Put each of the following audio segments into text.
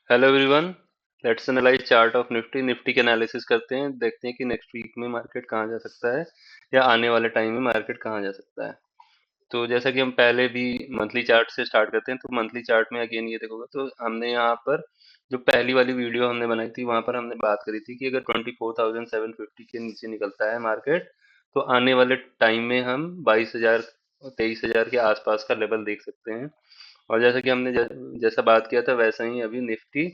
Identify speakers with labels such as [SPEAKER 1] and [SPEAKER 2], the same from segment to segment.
[SPEAKER 1] Hello everyone. Let's analyse chart of Nifty. Nifty के analysis करते हैं, देखते हैं कि नेक्स्ट वीक में मार्केट कहाँ जा सकता है या आने वाले टाइम में मार्केट कहाँ जा सकता है। तो जैसा कि हम पहले भी मंथली चार्ट से स्टार्ट करते हैं, तो मंथली चार्ट में अगेन ये देखोगे तो हमने यहाँ पर जो पहली वाली वीडियो हमने बनाई थी वहां पर हमने बात करी थी कि अगर 24,750 के नीचे निकलता है मार्केट तो आने वाले टाइम में हम 22,000 23,000 के आसपास का लेवल देख सकते हैं। और जैसा कि हमने जैसा बात किया था वैसा ही अभी निफ्टी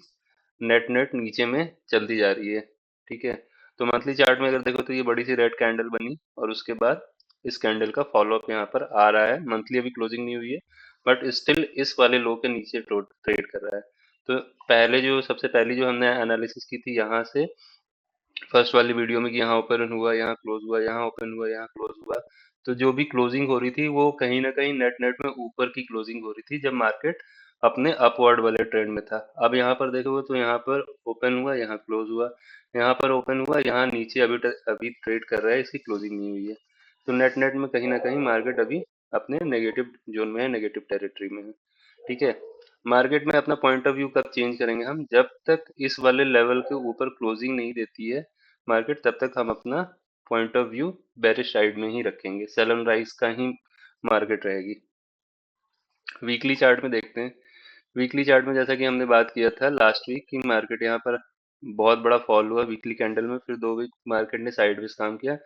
[SPEAKER 1] नेट नेट नीचे में चलती जा रही है। ठीक है। तो मंथली चार्ट में अगर देखो तो ये बड़ी सी रेड कैंडल बनी और उसके बाद इस कैंडल का फॉलोअप यहाँ पर आ रहा है। मंथली अभी क्लोजिंग नहीं हुई है बट स्टिल इस वाले लो के नीचे ट्रेड कर रहा है। तो पहले जो सबसे पहली जो हमने एनालिसिस की थी यहाँ से फर्स्ट वाली वीडियो में कि यहाँ ओपन हुआ, यहाँ क्लोज हुआ, यहाँ ओपन हुआ, यहाँ क्लोज हुआ, तो जो भी क्लोजिंग हो रही थी वो कहीं ना कहीं नेट नेट में ऊपर की क्लोजिंग हो रही थी जब मार्केट अपने अपवर्ड वाले ट्रेंड में था। अब यहाँ पर देखोगे तो यहाँ पर ओपन हुआ, यहाँ क्लोज हुआ, यहाँ पर ओपन हुआ, यहाँ नीचे अभी ट्रेड कर रहा है, इसकी क्लोजिंग नहीं हुई है। तो नेट नेट में कहीं ना कहीं मार्केट अभी अपने नेगेटिव जोन में है, नेगेटिव टेरिटरी में है। ठीक है। मार्केट में अपना पॉइंट ऑफ व्यू कब चेंज करेंगे हम, जब तक इस वाले लेवल के ऊपर क्लोजिंग नहीं देती है मार्केट तब तक हम अपना point of view bearish side में ही रखेंगे, सेल एंड राइज का ही मार्केट रहेगी। वीकली चार्ट में देखते हैं। वीकली चार्ट में जैसा कि हमने बात किया था लास्ट वीक कि मार्केट यहाँ पर बहुत बड़ा फॉल हुआ वीकली कैंडल में, फिर 2 वीक मार्केट ने साइडवेज काम किया।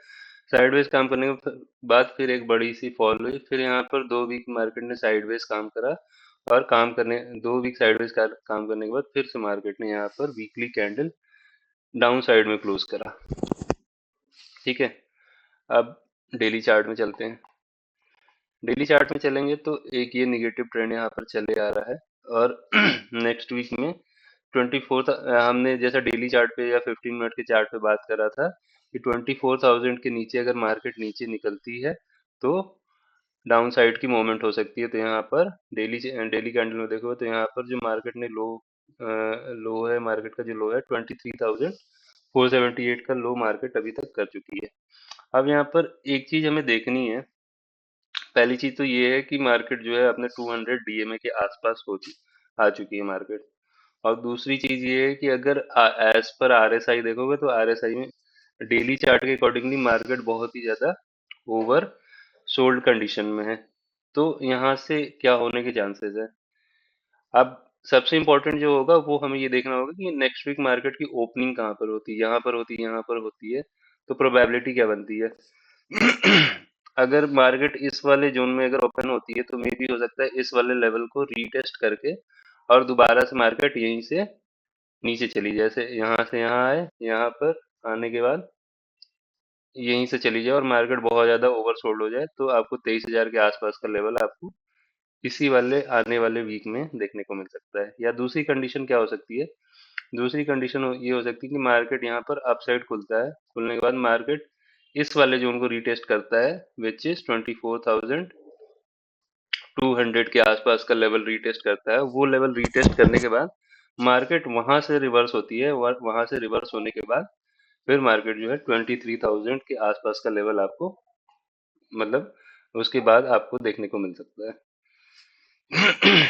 [SPEAKER 1] साइडवेज काम करने के बाद फिर एक बड़ी सी फॉल हुई, फिर यहाँ पर 2 वीक मार्केट ने साइडवेज काम करा और काम करने 2 वीक साइडवेज काम करने के बाद फिर से मार्केट ने यहाँ पर वीकली कैंडल डाउन साइड में क्लोज करा। ठीक है। अब डेली चार्ट में चलते हैं। डेली चार्ट में चलेंगे तो एक ये निगेटिव ट्रेंड यहाँ पर चले आ रहा है और नेक्स्ट वीक में 24th हमने जैसा डेली चार्ट पे या 15 मिनट के चार्ट पे बात करा था कि 24,000 के नीचे अगर मार्केट नीचे निकलती है तो डाउन साइड की मूवमेंट हो सकती है। तो यहाँ पर डेली डेली कैंडल में देखो तो यहाँ पर जो मार्केट ने लो है, मार्केट का जो लो है 23,478 का लो मार्केट अभी तक कर चुकी है। अब यहाँ पर एक चीज हमें देखनी है। पहली चीज तो ये है कि मार्केट जो है अपने 200 डीएमए के आसपास आ चुकी है मार्केट। और दूसरी चीज ये है कि अगर एज पर आरएसआई देखोगे तो आरएसआई में डेली चार्ट के अकॉर्डिंगली मार्केट बहुत ही ज्यादा ओवर सोल्ड कंडीशन में है। तो यहाँ से क्या होने के चांसेस है। अब सबसे इम्पोर्टेंट जो होगा वो हमें ये देखना होगा कि नेक्स्ट वीक मार्केट की ओपनिंग कहाँ पर होती है, यहाँ पर होती है, यहाँ पर होती है, तो प्रोबेबिलिटी क्या बनती है। अगर मार्केट इस वाले जोन में अगर ओपन होती है तो मे भी हो सकता है इस वाले लेवल को रीटेस्ट करके और दोबारा से मार्केट यहीं से नीचे चली जाए, जैसे यहाँ से यहाँ आए, यहाँ पर आने के बाद यहीं से चली जाए और मार्केट बहुत ज्यादा ओवरसोल्ड हो जाए तो आपको 23,000 के आसपास का लेवल आपको इसी वाले आने वाले वीक में देखने को मिल सकता है। या दूसरी कंडीशन क्या हो सकती है, दूसरी कंडीशन ये हो सकती है कि मार्केट यहाँ पर अपसाइड खुलता है, खुलने के बाद मार्केट इस वाले जोन को रीटेस्ट करता है विच इज 24,200 के आसपास का लेवल रीटेस्ट करता है। वो लेवल रीटेस्ट करने के बाद मार्केट वहां से रिवर्स होती है और वहां से रिवर्स होने के बाद फिर मार्केट जो है 23,000 के आसपास का लेवल आपको, मतलब उसके बाद आपको देखने को मिल सकता है।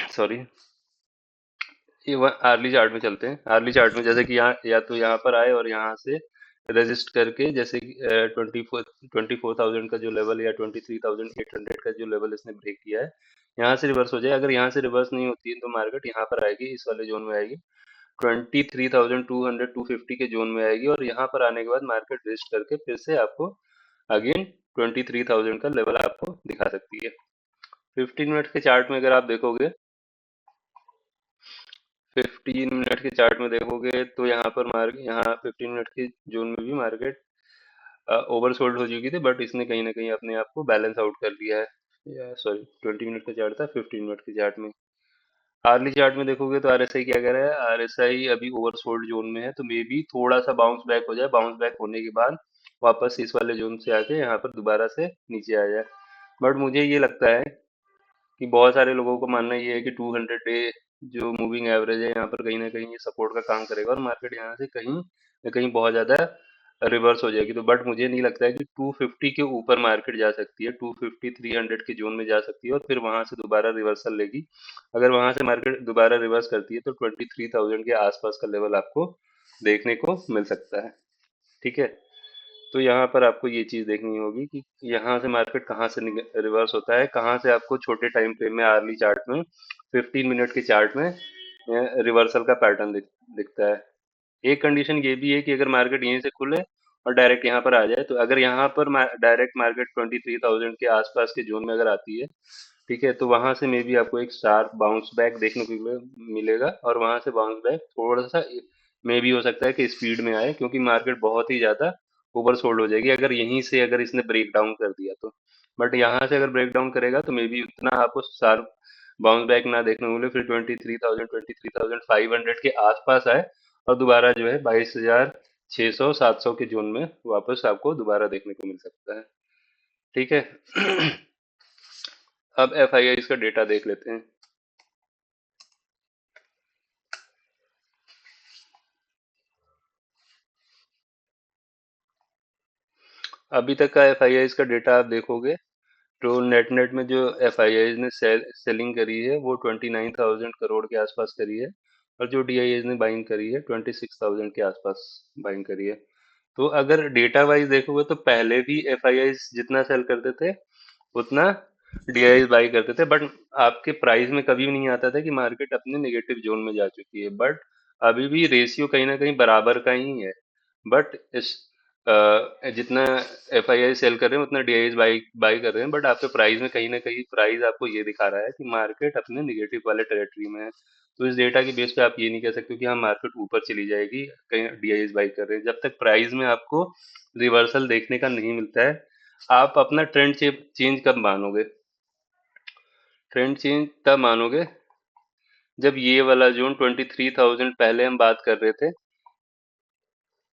[SPEAKER 1] सॉरी। ये आर्ली चार्ट में चलते हैं। आर्ली चार्ट में जैसे कि यहाँ या तो यहाँ पर आए और यहाँ से रेजिस्ट करके, जैसे कि 24,000 का जो लेवल या 23,800 का जो लेवल इसने ब्रेक किया है यहाँ से रिवर्स हो जाए। अगर यहाँ से रिवर्स नहीं होती है तो मार्केट यहाँ पर आएगी, इस वाले जोन में आएगी, 23,200 250 के जोन में आएगी और यहाँ पर आने के बाद मार्केट रेजिस्ट करके फिर से आपको अगेन 23,000 का लेवल आपको दिखा सकती है। 15 मिनट के चार्ट में अगर आप देखोगे, 15 मिनट के चार्ट में देखोगे तो यहाँ पर मार्केट, यहाँ 15 मिनट के जोन में भी मार्केट ओवरसोल्ड हो चुकी थी बट इसने कहीं ना कहीं अपने आप को बैलेंस आउट कर लिया है। या सॉरी, 20 मिनट का चार्ट था, 15 मिनट के चार्ट में। आर्ली चार्ट में देखोगे तो आरएसआई क्या कर रहा है, आरएसआई अभी ओवरसोल्ड जोन में है तो मे बी थोड़ा सा बाउंस बैक हो जाए, बाउंस बैक होने के बाद वापस इस वाले जोन से आके यहाँ पर दोबारा से नीचे आ जाए। बट मुझे ये लगता है कि बहुत सारे लोगों को मानना ये है कि 200 डे जो मूविंग एवरेज है यहाँ पर कहीं ना कहीं ये सपोर्ट का काम करेगा और मार्केट यहाँ से कहीं ना कहीं बहुत ज्यादा रिवर्स हो जाएगी। तो बट मुझे नहीं लगता है कि 250 के ऊपर मार्केट जा सकती है, 250 300 के जोन में जा सकती है और फिर वहां से दोबारा रिवर्सल लेगी। अगर वहां से मार्केट दोबारा रिवर्स करती है तो 23,000 के आसपास का लेवल आपको देखने को मिल सकता है। ठीक है। तो यहाँ पर आपको ये चीज देखनी होगी कि यहाँ से मार्केट कहाँ से रिवर्स होता है, कहाँ से आपको छोटे टाइम फ्रेम में, आर्ली चार्ट में, 15 मिनट के चार्ट में रिवर्सल का पैटर्न दिखता है। एक कंडीशन ये भी है कि अगर मार्केट यहीं से खुले और डायरेक्ट यहाँ पर आ जाए, तो अगर यहाँ पर डायरेक्ट मार्केट 23,000 के आसपास के जोन में अगर आती है, ठीक है, तो वहां से मे बी आपको एक शार्प बाउंस बैक देखने को मिलेगा और वहां से बाउंस बैक थोड़ा सा मे भी हो सकता है कि स्पीड में आए, क्योंकि मार्केट बहुत ही ज्यादा ओवर सोल्ड हो जाएगी अगर यहीं से अगर इसने ब्रेक डाउन कर दिया तो। बट यहाँ से अगर ब्रेक डाउन करेगा तो मे बी उतना आपको शार्प बाउंस बैक ना देखने को मिले, फिर 23,000 23,500 के आसपास आए और दोबारा जो है 22,600 700 के जोन में वापस आपको दोबारा देखने को मिल सकता है। ठीक है। अब एफ आई आई का डेटा देख लेते हैं। अभी तक का एफ आई आई का डेटा आप देखोगे तो नेट नेट में जो एफ आई आई ने सेलिंग करी है वो 29,000 करोड़ के आसपास करी है, और जो डी आई आई ने बाइंग करी है 26,000 के आसपास बाइंग करी है। तो अगर डेटा वाइज देखोगे तो पहले भी एफ आई आई जितना सेल करते थे उतना डी आई बाई करते थे, बट आपके प्राइस में कभी भी नहीं आता था कि मार्केट अपने नेगेटिव जोन में जा चुकी है। बट अभी भी रेशियो कहीं ना कहीं बराबर का ही है। बट इस जितना एफ आई आई सेल कर रहे हैं उतना डी आई बाई बाई कर रहे हैं, बट आपके प्राइस में कहीं ना कहीं प्राइस आपको ये दिखा रहा है कि मार्केट अपने निगेटिव वाले टेरिटरी में है। तो इस डेटा के बेस पे आप ये नहीं कह सकते कि हाँ मार्केट ऊपर चली जाएगी, कहीं डी आई बाई कर रहे हैं। जब तक प्राइस में आपको रिवर्सल देखने का नहीं मिलता है, आप अपना ट्रेंड चेंज कब मानोगे? ट्रेंड चेंज तब मानोगे जब ये वाला जोन 23,000, पहले हम बात कर रहे थे,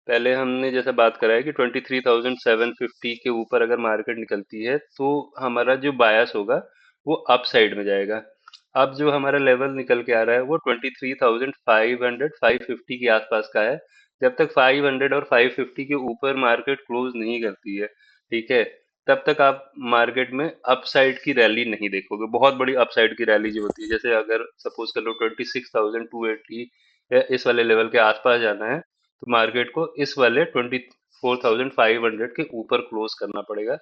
[SPEAKER 1] पहले हमने जैसा बात करा है कि 23,750 के ऊपर अगर मार्केट निकलती है तो हमारा जो बायस होगा वो अप साइड में जाएगा। अब जो हमारा लेवल निकल के आ रहा है वो 23,500 550 के आसपास का है। जब तक 500 और 550 के ऊपर मार्केट क्लोज नहीं करती है, ठीक है, तब तक आप मार्केट में अपसाइड की रैली नहीं देखोगे। बहुत बड़ी अपसाइड की रैली जो होती है, जैसे अगर सपोज कर लो 26,280 या इस वाले लेवल के आसपास जाना है, तो मार्केट को इस वाले 24,500 के ऊपर क्लोज करना पड़ेगा,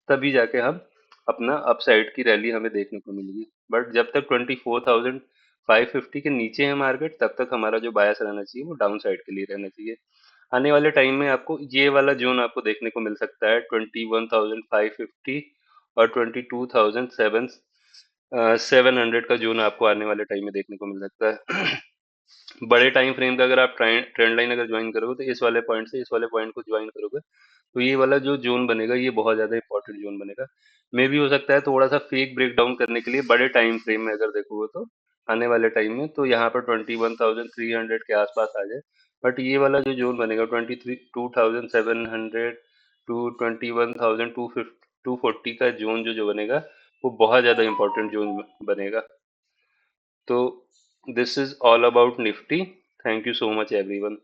[SPEAKER 1] तभी जाके हम अपना अपसाइड की रैली हमें देखने को मिलेगी। बट जब तक 24,550 के नीचे है मार्केट, तब तक हमारा जो बायस रहना चाहिए वो डाउन साइड के लिए रहना चाहिए। आने वाले टाइम में आपको ये वाला जोन आपको देखने को मिल सकता है, 21,550 और 22,700 का जोन आपको आने वाले टाइम में देखने को मिल सकता है। बड़े टाइम फ्रेम का अगर आप ट्रेंड लाइन अगर ज्वाइन करोगे तो इस वाले पॉइंट से इस वाले पॉइंट को ज्वाइन करोगे, तो ये वाला जो जोन बनेगा ये बहुत ज्यादा इंपॉर्टेंट जोन बनेगा। मे भी हो सकता है थोड़ा सा फेक ब्रेक डाउन करने के लिए बड़े टाइम फ्रेम में अगर देखोगे तो आने वाले टाइम में तो यहाँ पर 21,300 के आसपास आ जाए। बट ये वाला जो जोन बनेगा 22,700 टू 21,250 का जोन जो जो बनेगा वो बहुत ज्यादा इंपॉर्टेंट जोन बनेगा। तो this is all about Nifty. Thank you so much everyone.